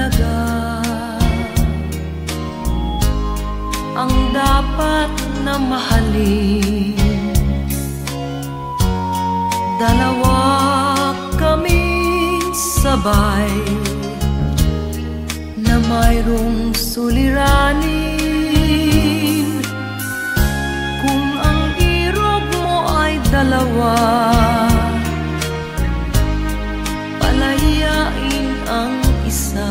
talaga ang dapat na mahalin. Dalawa kaming sabay na mayroong suliranin. Kung ang irog mo ay dalawa, palayain ang isa.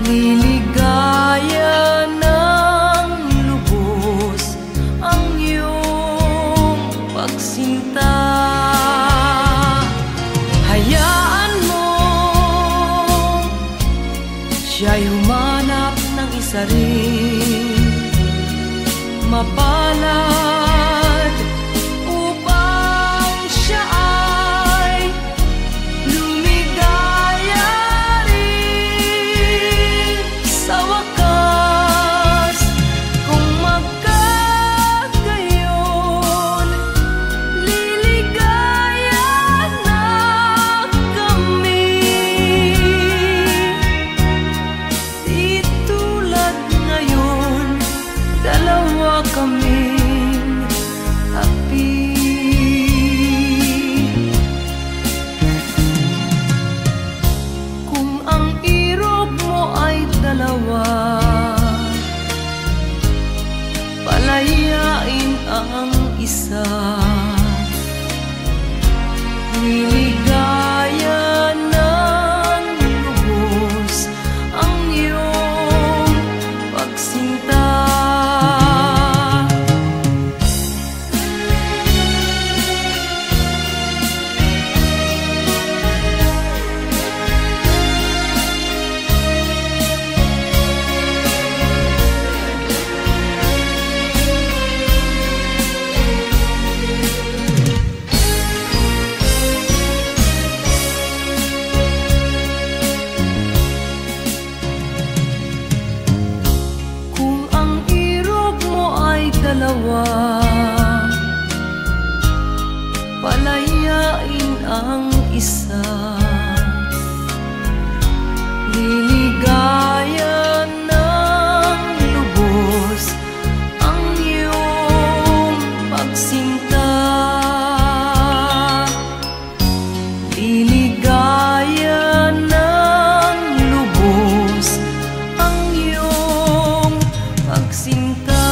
Liligaya ng lubos ang iyong pagsinta. Hayaan mo siya'y humanap ng isa rin mapalad upang siya ay lumigaya rin sa wakas. Kung magkagayon, liligaya na kami. Di tulad ngayon, dalawa kaming api. Kung ang irog mo ay dalawa, palayain ang isa. Liligaya ng lubos ang iyong pagsinta. Kung ang irog mo ay dalawa, palayain ang isa. Liligaya ng lubos ang iyong pagsinta. Liligaya ng lubos ang iyong pagsinta.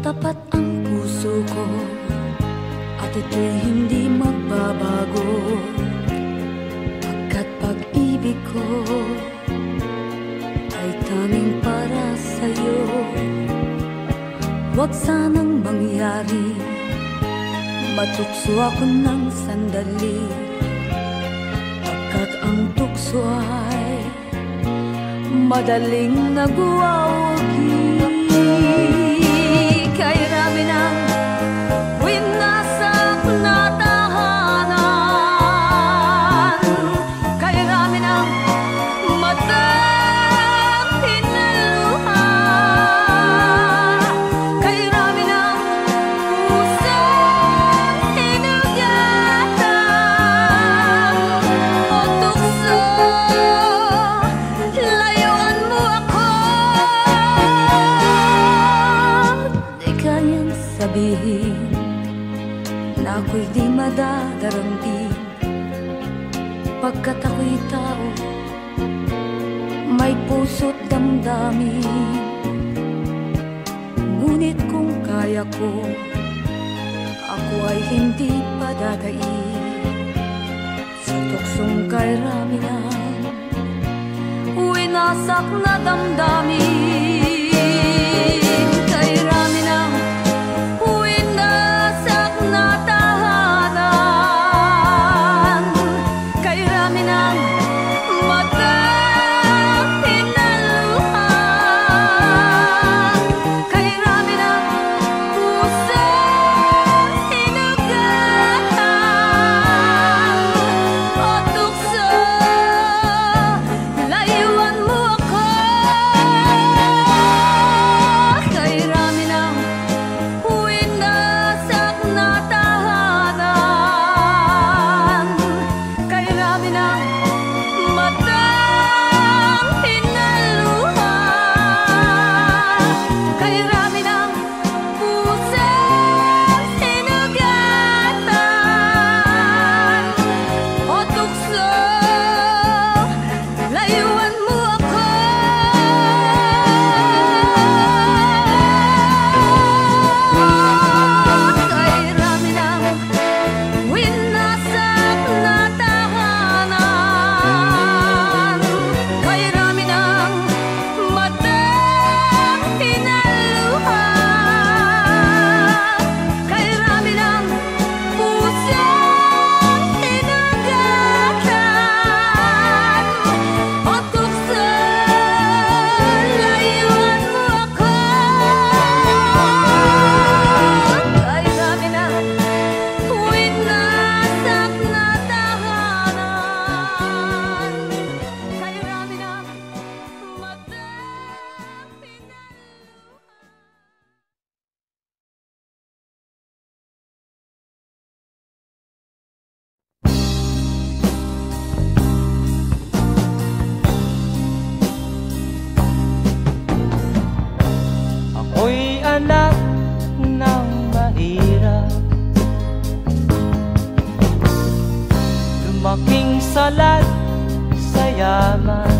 Tapat ang puso ko at ito'y hindi magbabago, pagkat pag-ibig ko ay tanging para sa'yo. Huwag sanang mangyari matukso ako ng sandali, pagkat ang tukso ay madaling nagwawagi. Kay rami ng winasak na tahanan, kay rami ng matang pinaluha, kay rami ng pusong hinugatan. O tukso, layuan mo ako. Di kayang sabihin na ako'y di madadaramdin, pagkat ako'y tao, may puso't damdamin. Ngunit kung kaya kaya ko, ako ay hindi padadaig sa tuksong kay Raminan, winasak na damdamin. Kay Raminan, winasak na tahanan. Kay Raminan, Lumaking salat sa yaman,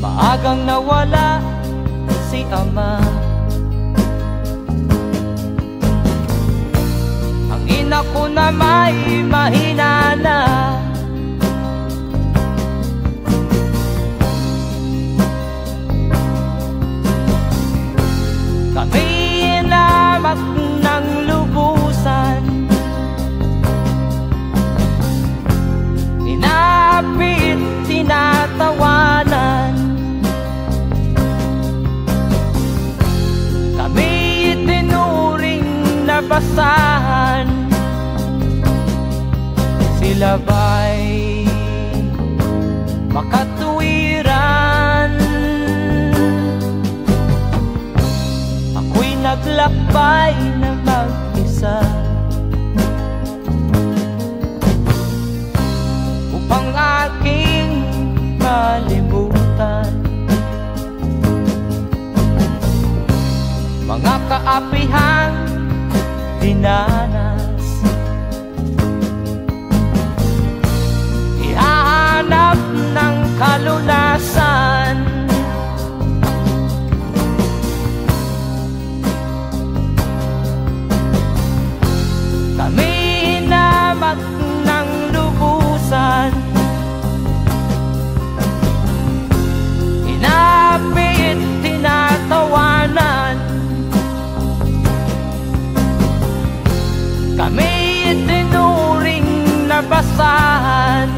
maagang nawala si ama. Ang ina ko na may mahina na, kami inamat ng lubusan, inapit, tinatawanan. Kami itinuring na basahan, sila ba'y makatuwiran? Ako'y naglakbay na mag-isa upang aking malimutan mga kaapihang dinanas. Ihahanap ng kalunasan, kami hinamak ng lubusan, inapit, tinatawanan. Kami itinuring na basahan,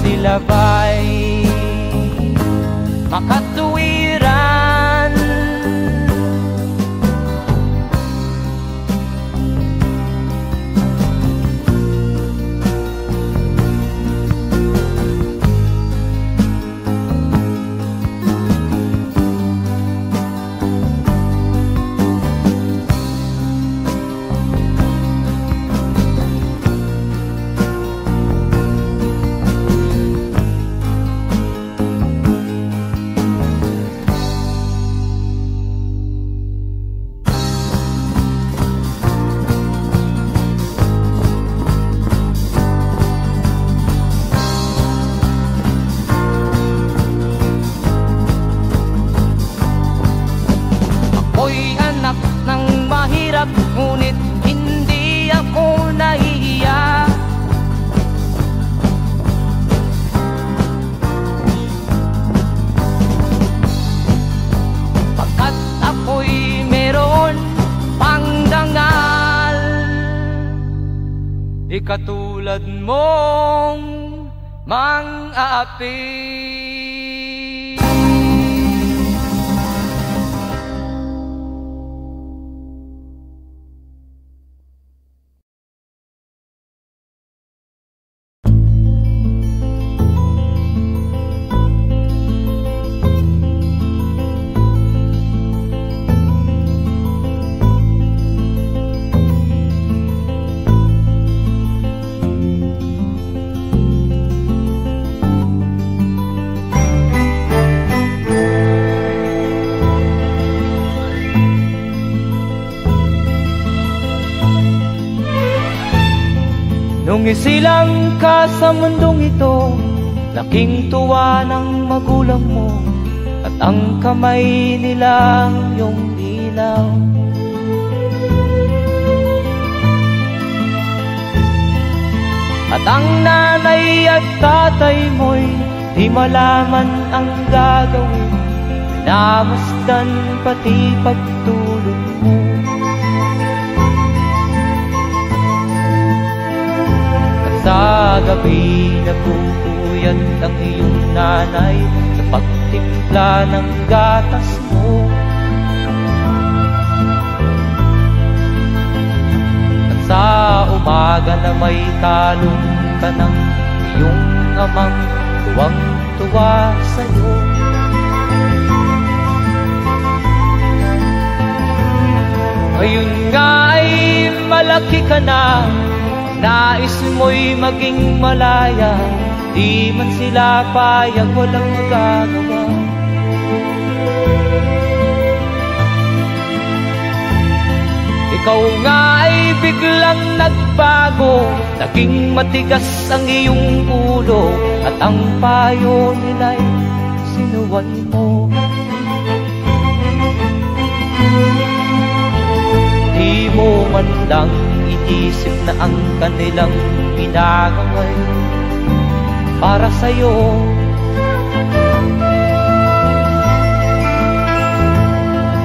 sila ba'y makatuwiran? katulad mong mang-aapi. Nung isilang ka sa mundong ito, laking tuwa ng magulang mo, at ang kamay nila iyong ilaw. At ang nanay at tatay mo'y di malaman ang gagawin, namasdan pati pagtulog mo. Sa gabi napupuyat ang iyong nanay sa pagtimpla ng gatas mo. At sa umaga na may kalong ka ng iyong amang tuwang-tuwa sa'yo. Ngayon nga ay malaki ka na, nais mo'y maging malaya, di man sila payag, walang magagawa. Ikaw nga ay biglang nagbago, naging matigas ang iyong ulo, at ang payo nila'y sinuway mo. Di mo man lang inisip na ang kanilang ginagawa'y para sa'yo.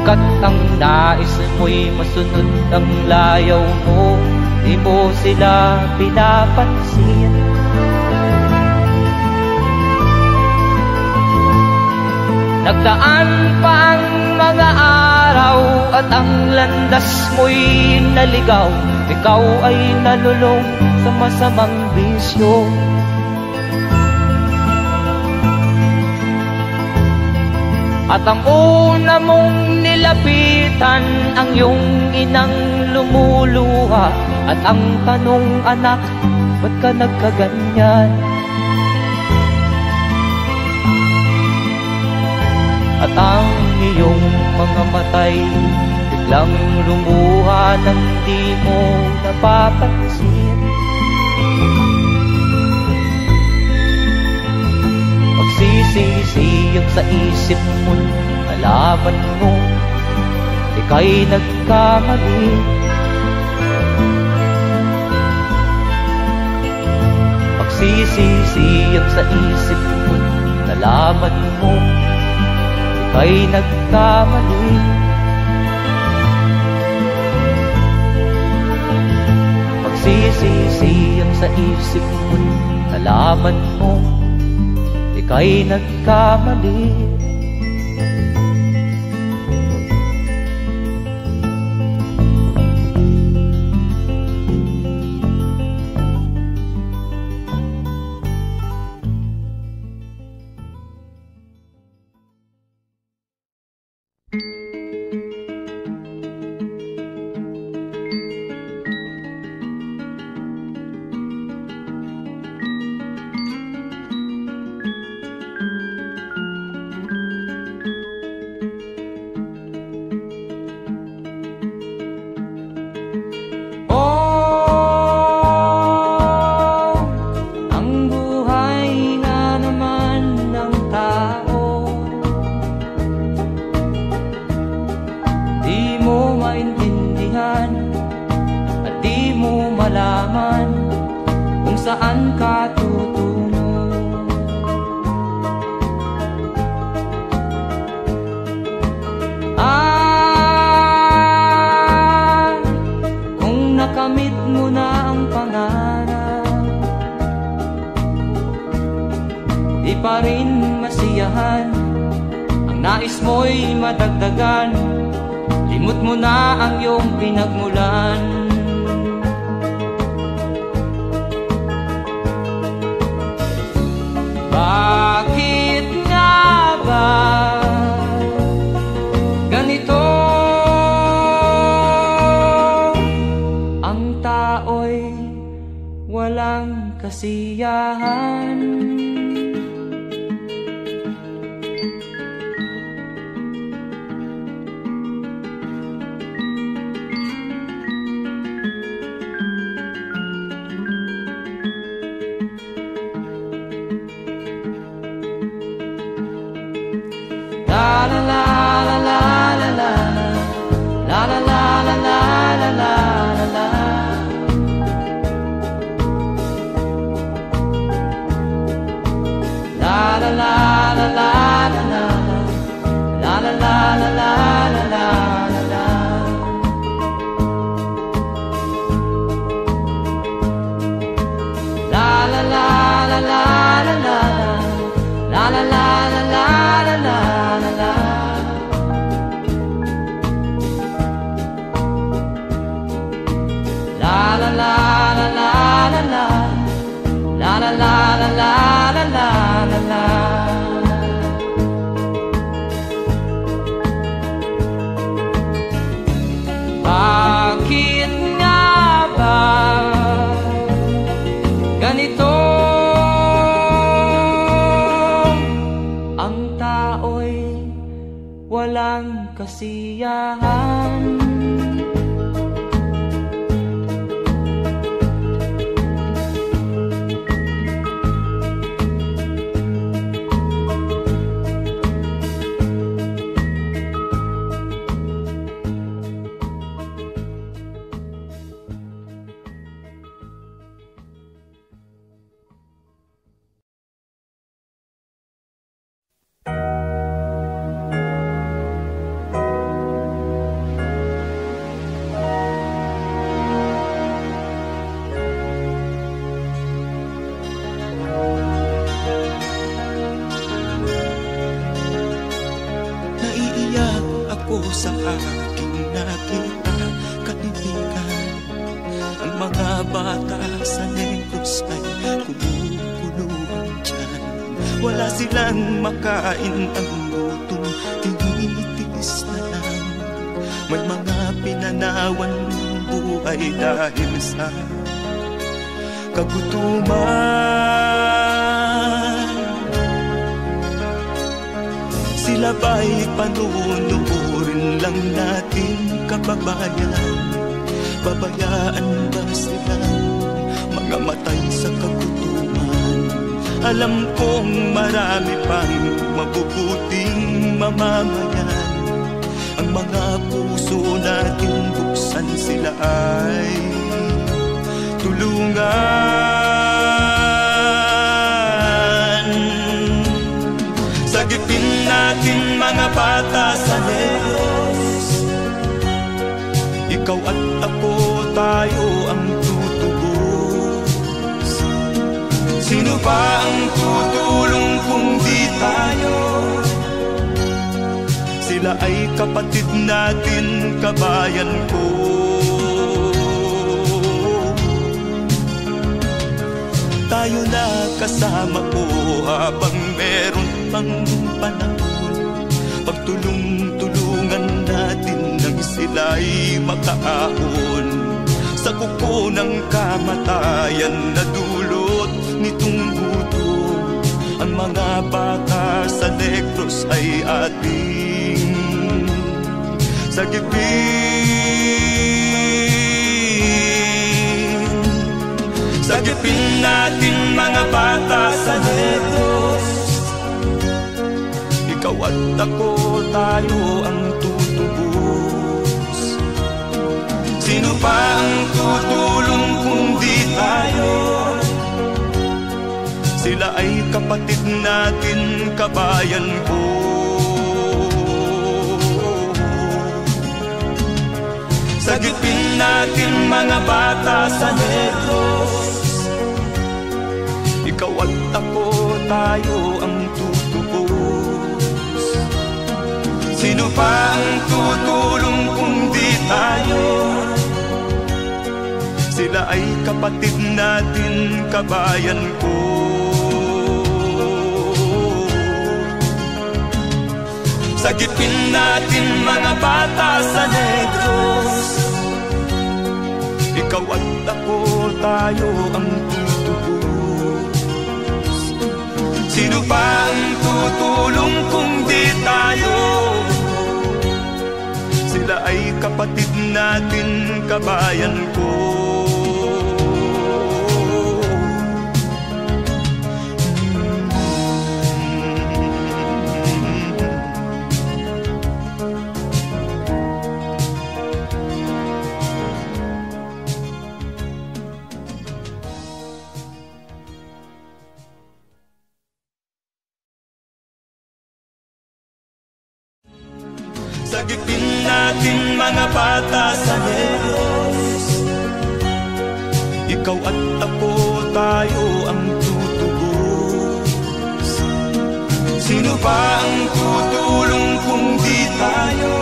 Kat ang nais mo'y masunod ang layaw mo, di mo sila pinapansin. Nagdaan pa ang mga araw at ang landas mo'y naligaw, ikaw ay nalulong sa masamang bisyo. At ang una mong nilapitan ang iyong inang lumuluha, at ang tanong, anak, ba't ka nagkaganyan? At ang iyong mga matay biglang lumuha nang di mo napapansin. Magsisisiyag sa isip mo, nalaman mo ika'y nagkamali. Magsisisiyag sa isip mo, nalaman mo ika'y nagkamali. Magsisisiyag sa isip mo, nalaman mo ika'y nagkamali. Saan ka tutungo? Kung nakamit mo na ang pangarap, nais mo'y madagdagan, limot mo na ang iyong pinagmulan. Bakit nga ba ganito? Ang tao'y walang kasiyahan. Bakit nga ba ganito? Ang tao'y walang kasiyahan. Sa aking nakita, kaibigan, ang mga bata sa Negros ay kumukuluan dyan. Wala silang makain, ang gutom tinitiis na lang. May mga pinanawan ng buhay dahil sa kagutuman. Sila ba'y panunurin lang natin, kababayan? Babayaan ba silang mga matay sa kagutuman? Alam kong marami pang mabubuting mamamayan. Ang mga puso natin buksan, sila ay tulungan. Sagipin natin mga bata sa Negros, ikaw at ako, tayo ang tutubos. Sino ba ang tutulong kung di tayo? Sila ay kapatid natin, kabayan ko. Tayo na kasama ko habang meron pang panahon. Pagtulong-tulungan natin nang sila'y makaahon sa kuko ng kamatayan na dulot nitong gutom. Ang mga bata sa Negros ay ating sagipin. Sagipin natin mga bata sa Negros, ikaw at ako, tayo ang tutubos. Sino pa ang tutulong kung di tayo? Sila ay kapatid natin, kabayan ko. Sagipin natin mga bata sa Negros, ikaw at ako, tayo ang tutubos. Sino pa ang tutulong kung di tayo? Sila ay kapatid natin, kabayan ko. Sagipin natin mga bata sa Negros. Ikaw at ako, tayo ang tutubos. Sino pa ang tutulong kung di tayo? Sila ay kapatid natin, kabayan ko. Sagipin natin mga bata sa Negros. Ikaw at ako, tayo ang tutubos. Sino pa ang tutulong kung di tayo?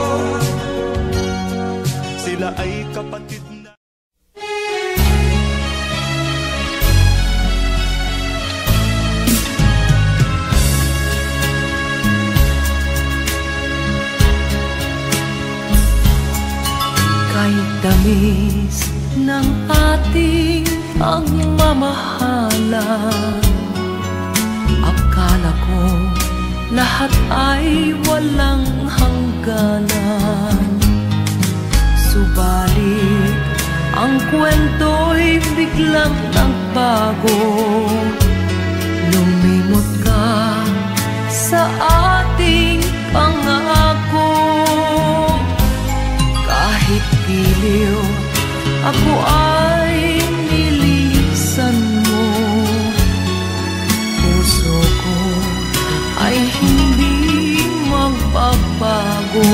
Sila ay kapatid na. Tamis ng ating pagmamahalan. Akala ko lahat ay walang hangganan. Subalit ang kwento'y biglang nagbago. Lumimot ka sa ating pangako. Kahit giliw, ako ay nilisan mo. Puso ko ay hindi magbabago.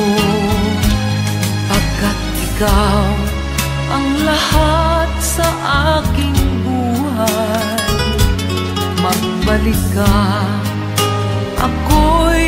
Pagkat ikaw ang lahat sa aking buhay. Magbalik ka, ako'y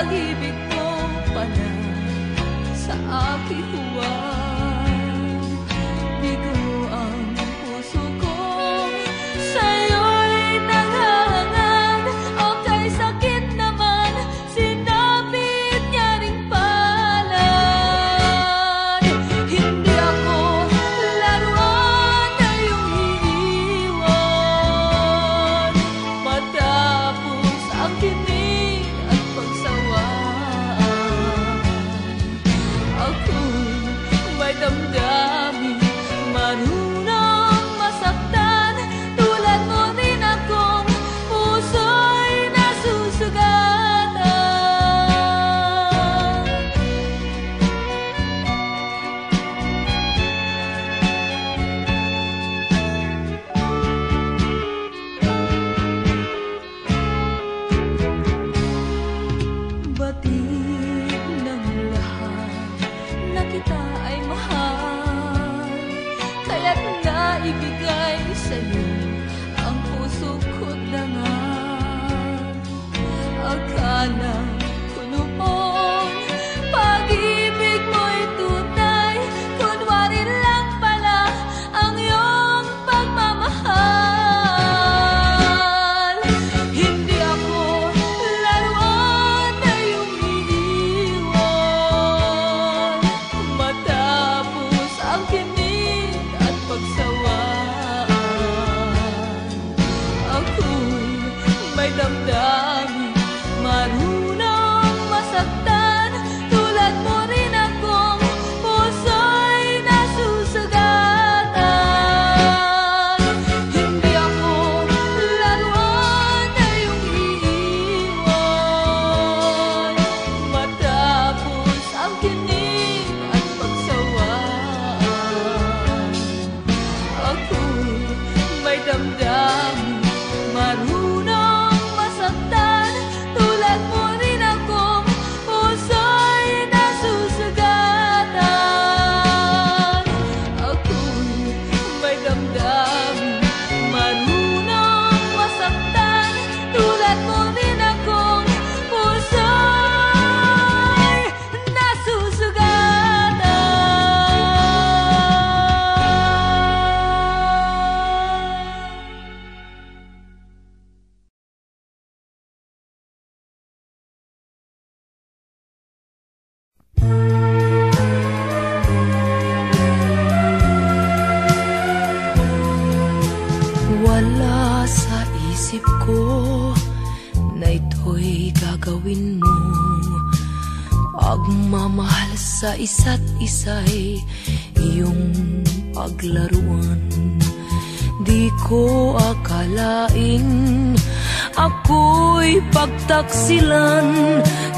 pag-ibig mo pa na sa aking huwag. Bigo ang puso ko sa'yo'y naghahangad. O kay sakit naman, sinapit niya ring palad. Hindi ako laruan na iyong iiwan. Matapos ang tinig at pagsawaan, ako'y may damdamin, marunong masaktan. Tulad mo din akong puso'y nasusugatan. Batid ng lahat na kita ay mahal, kaya't naibigay sa'yo ang puso ko't dangal. Akala ko noon pag-ibig mo'y tunay, kunwari lang pala ang iyong pagmamahal. Hindi ako laruan na iyong iiwan. Matapos ang kinig at pagsawaan, ako'y may damdamin, marunong masaktan. Tulad mo rin akong puso'y nasusugatan. Hindi ako laruan na iyong iiwan. Matapos ang kinig at pagsawaan, ako'y may damdamin, marunong masaktan. Tulad mo rin akong puso'y nasusugatan. Ako'y may damdamin, marunong masaktan. Tulad mo rin akong puso'y nasusugatan. Wala sa isip ko na ito'y gagawin mo. Pagmamahal sa isa't isa'y iyong paglaruan. Di ko akalain ako'y pagtaksilan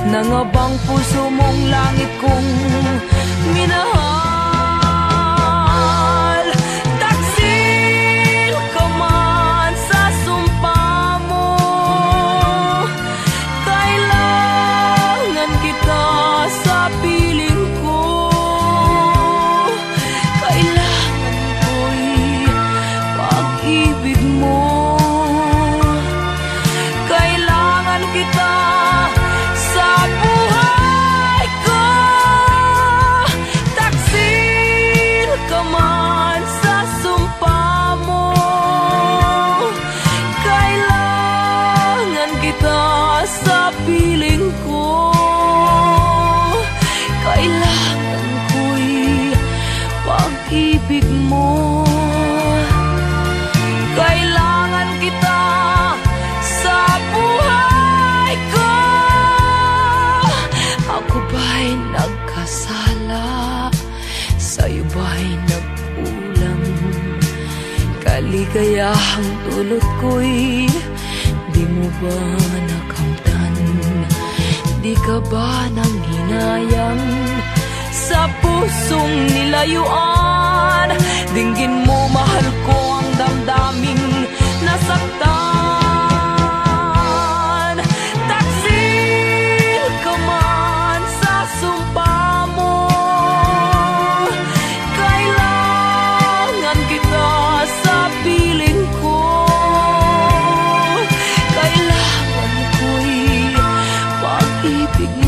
ng abang puso mong langit kong minahal. Taksil ka man sa sumpa mo, kailangan kita sa piling ko. Kailangan ko'y pag-ibig mo. Kailangan kita sa buhay ko. Taksil ka man sa sumpa mo, kailangan kita sa piling ko. Kailangan ko'y pag-ibig mo. Kailangan kita sa buhay ko. Ako ba'y nagkasala? Sa'yo ba'y nagkulang? Kaligayahang dulot ko'y di mo ba nakamtan? Di ka ba nanghinayang sa pusong nilayuan? Dinggin mo, mahal ko, ang damdaming nasaktan. Taksil ka man sa sumpa mo, kailangan kita sa piling ko. Kailangan ko'y pag-ibig mo.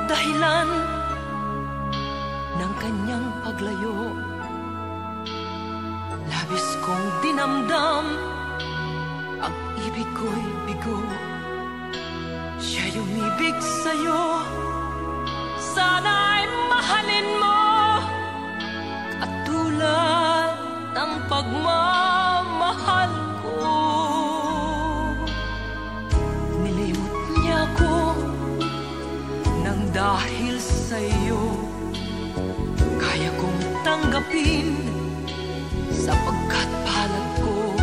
dahilan ng kanyang paglayo. Labis kong dinamdam, ang ibig ko'y bigo. Siya'y umibig sa'yo, sana'y mahalin mo, katulad ng pagmamahal ko. Nilimot niya ko nang dahil sa'yo, kaya kong tanggapin sapagkat palad ko.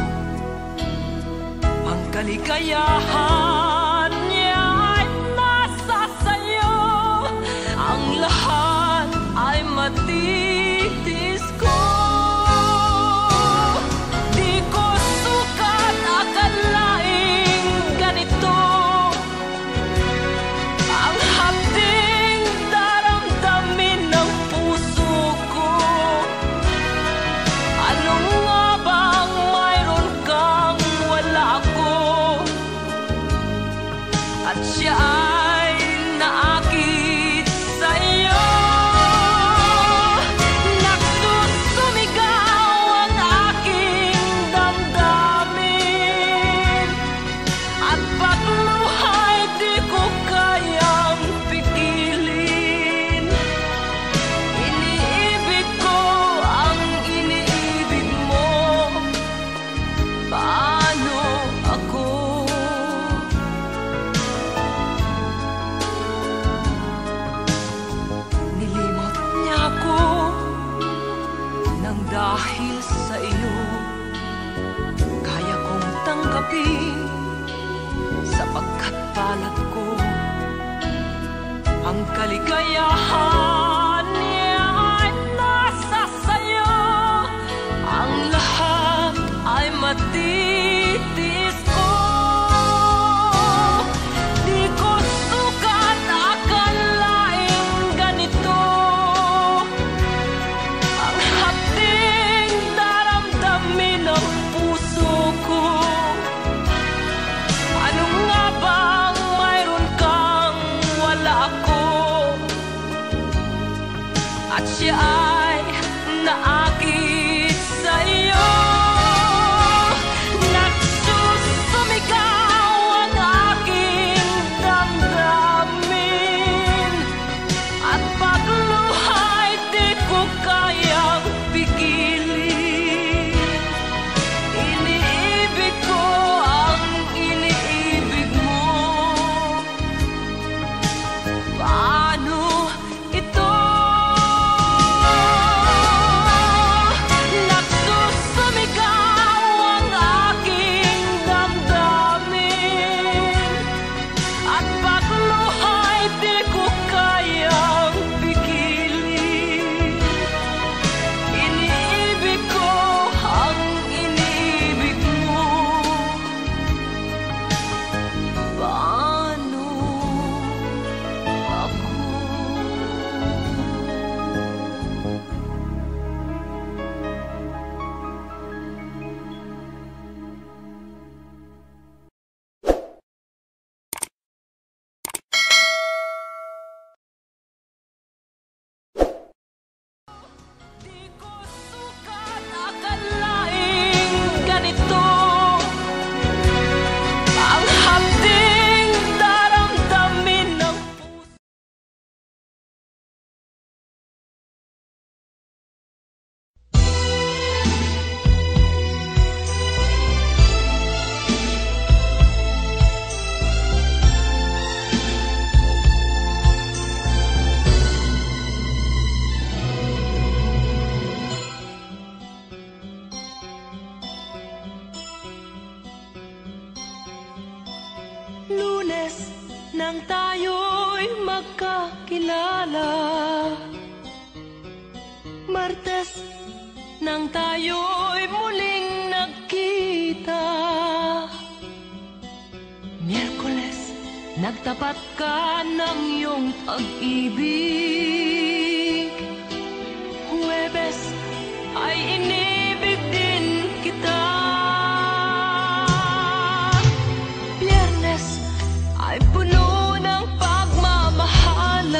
Ang kaligayahan niya ay nasa sa'yo, ang lahat ay matitis ko. Di ko sukat akalaing ganito ang hapding daramdamin ng puso ko. Ano nga bang mayroon kang wala ako, at siya ay naakit sa'yo. Nagsusumigaw ang aking damdamin, at pagluhay di ko kayang pigilin. Iniibig ko ang iniibig mo, paano ako? Nilimot niya ako nang dahil sa iyo, kaya kong tanggapin sapagkat palad ko. Ang kaligayahan niya ay nasa sayo, ang lahat ay matitis ko. Di ko sukat akalaing ganito ang hapding daramdamin ng puso ko. Ano nga bang mayroon kang wala ako, at siya ay naakit sa'yo. Nagsusumigaw ang aking damdamin, at pagluhay di ko kayang pigilin. Iniibig ko ang iniibig mo, paano ito? Nagsusumigaw ang aking damdamin, at pagluhay di ko kayang pigilin. Iniibig ko ang iniibig mo, paano ako? Di ko sukat akalaing ganito ang hapding daramdamin ng puso. Lunes nang tayo'y magkakilala, Martes nang tayo'y muling nagkita, Miyerkules nagtapat ka ng iyong pag-ibig, Huwebes ay inibig din kita, Biyernes ay puno ng pagmamahalan,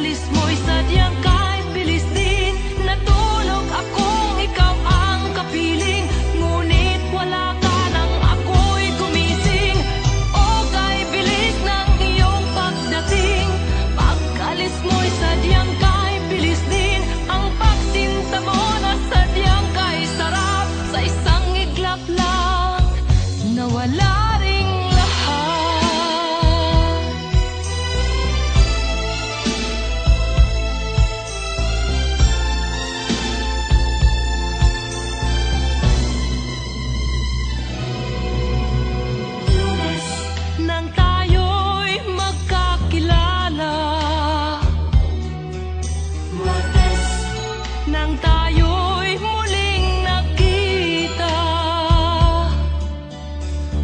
Pag-alis mo'y sadyang kahit bilis din. Natulog akong ikaw ang kapiling, ngunit wala ka nang ako'y gumising. O kay bilis ng iyong pagdating. Pag-alis mo'y sadyang kahit bilis din. Ang pagsinta mo na sadyang kahit sarap, sa isang iglap lang nawala ring lahat. Lunes nang tayo'y magkakilala, Martes nang tayo'y muling nagkita,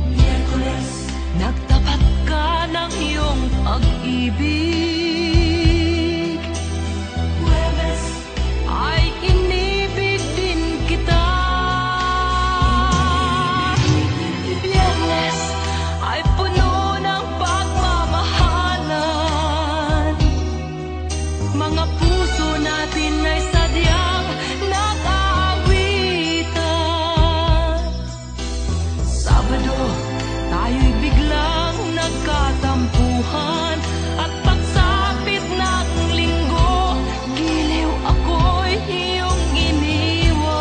Miyerkules nagtapat ka ng iyong pag-ibig, Huwebes ay inibig din kita, Biyernes ay puno ng pagmamahalan. Mga puso natin ay sadyang nag-aawitan. Sabado, tayo'y biglang nagkatampuhan. At pagsapit ng linggo, giliw ako'y iyong iniwan.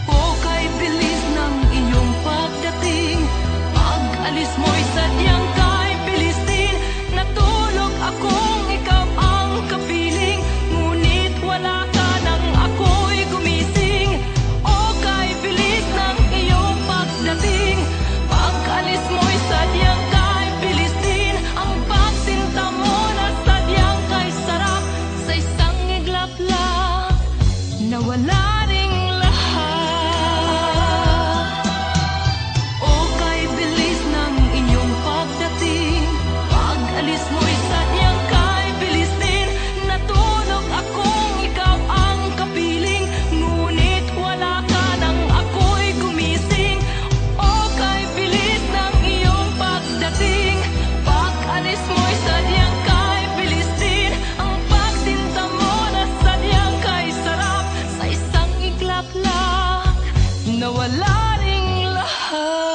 O kay bilis ng iyong pagdating, pag-alis mo'y sadyang kahit bilis din. Natulog akong ikaw ang kapiling, ngunit wala ka nang ako'y gumising. O kay bilis ng iyong pagdating, pag-alis mo'y sadyang kahit bilis din. Ang pagsinta mo na sadyang kay sarap, sa isang iglap lang nawala ring lahat. O kay bilis ng iyong pagdating, pag-alis mo'y sadyang kay bilis din. Natulog akong ikaw ang kapiling, ngunit wala ka nang ako'y gumising. O kay bilis ng iyong pagdating, pag-alis mo'y sadyang kay bilis din. Ang pagsinta mo na sadyang kay sarap, sa isang iglap lang nawala ring lahat.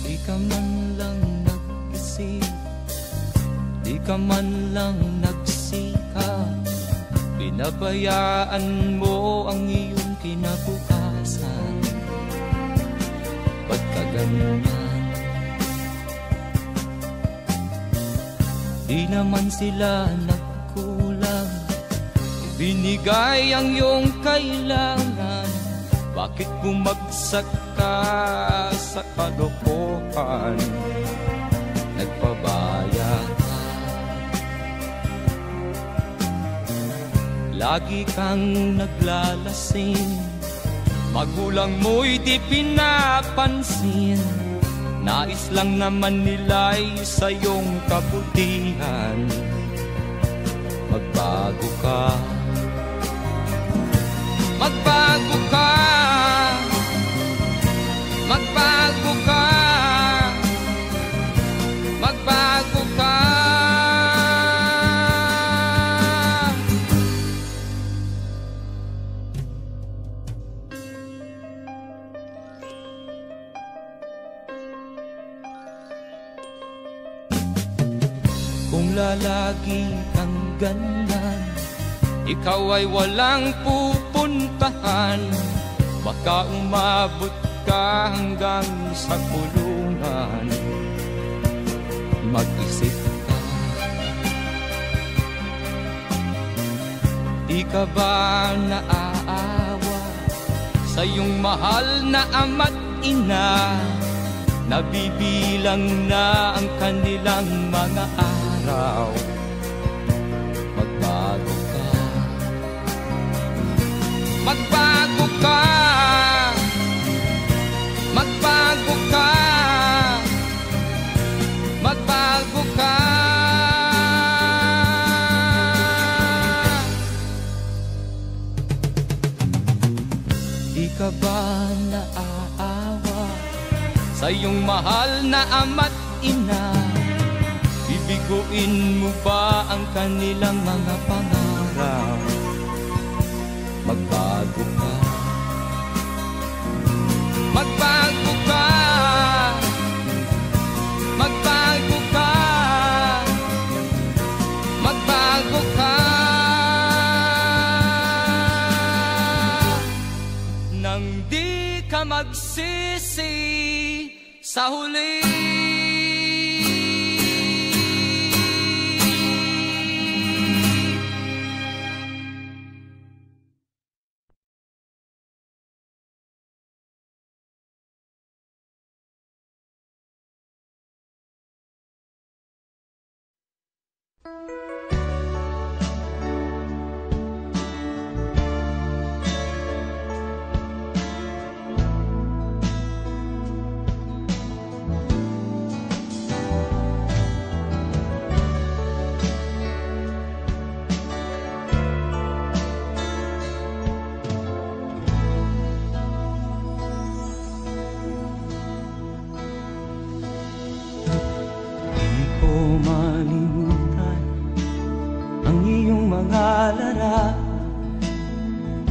Di ka man lang nag-isip, di ka man lang nagsikap, pinabayaan mo ang iyong kinabukasan. Ba't ka ganyan? Di naman sila nagkulang, ibinigay ang iyong kailangan. Bakit bumagsak ka sa kalokohan? Nagpabaya ka, lagi kang naglalasing, magulang mo'y di pinapansin. Nais lang naman nila'y sa iyong kabutihan. Magbago ka, magbago ka, magbago ka, magbago ka. Kung lalagi kang ganyan, ikaw ay walang pupuntahan. Baka umabot ka hanggang sa kulungan. Mag-isip ka, di ka ba naaawa sa iyong mahal na ama't ina nabibilang na ang kanilang mga araw. Magbago ka, magbago ka, magbago ka, magbago ka. Di ka ba naaawa sa iyong mahal na ama't ina? Bibiguin mo ba ang kanilang mga pangarap? Magbago ka, magbago ka, magbago ka, magbago ka. Nang di ka magsisi sa huli.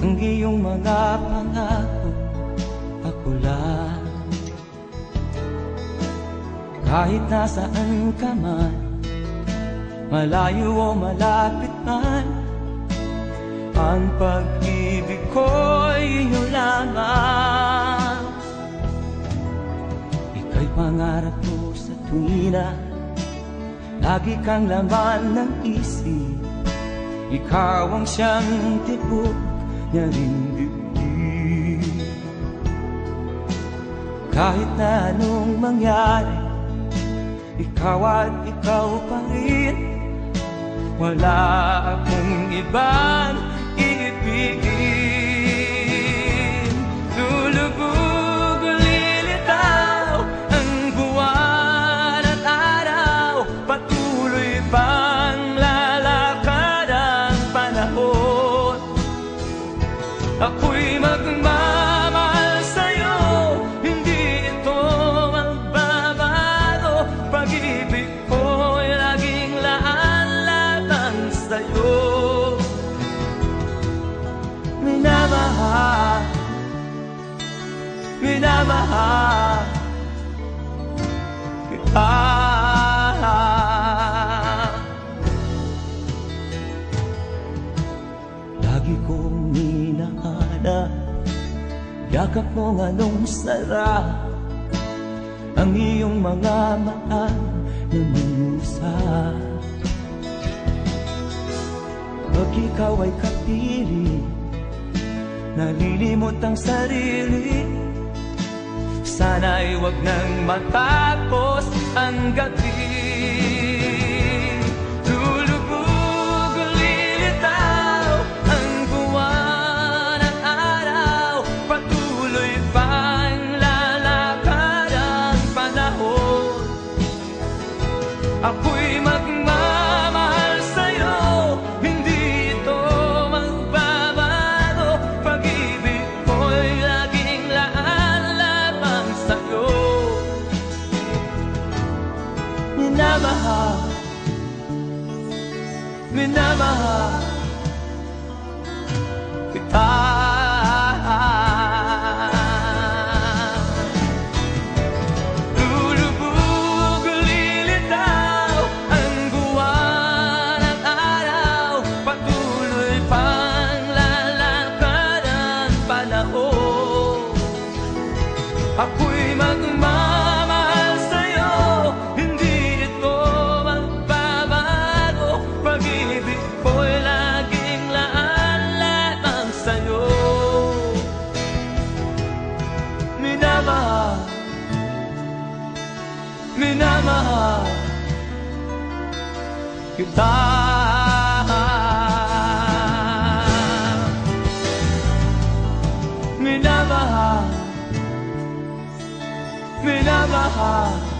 Ang iyong mga pangako, ako lang. Kahit nasaan ka man, malayo o malapit man, ang pag-ibig ko'y iyo lamang. Ika'y pangarap ko sa tuwina, lagi kang laman ng isip. Ikaw ang siyang tibok niya ring dibdib. Kahit na anong mangyari, ikaw at ikaw pa rin. Wala akong ibang iibigin. Lulubog o lilitaw ang buwan at araw, patuloy pang lalakad ang panahon. Ako'y magmamahal sa'yo, hindi ito magbabago. Pag-ibig ko'y laging laan-latang sa'yo. Minamahal, minamahal kita. Lagi kong hinahanap yakap mo anong sarap, ang iyong mga mata na minusap. Pag ikaw ay kapiling, nalilimot ang sarili. Sana'y wag nang matapos ang gabi. Lulubog o lilitaw ang buwan at araw, patuloy pang lalakad ang panahon. Ako'y magmamahal sa'yo, hindi ito magbabago. Pag-ibig ko'y laging laan lamang sa'yo. Minamahal, minamahal kita. Lulubog o lilitaw ang buwan at araw, patuloy pang lalakad ang panahon. Ako'y magmamahal sa'yo, hindi ito magbabago. Pag-ibig ko'y minamahal kita. Minamahal, minamahal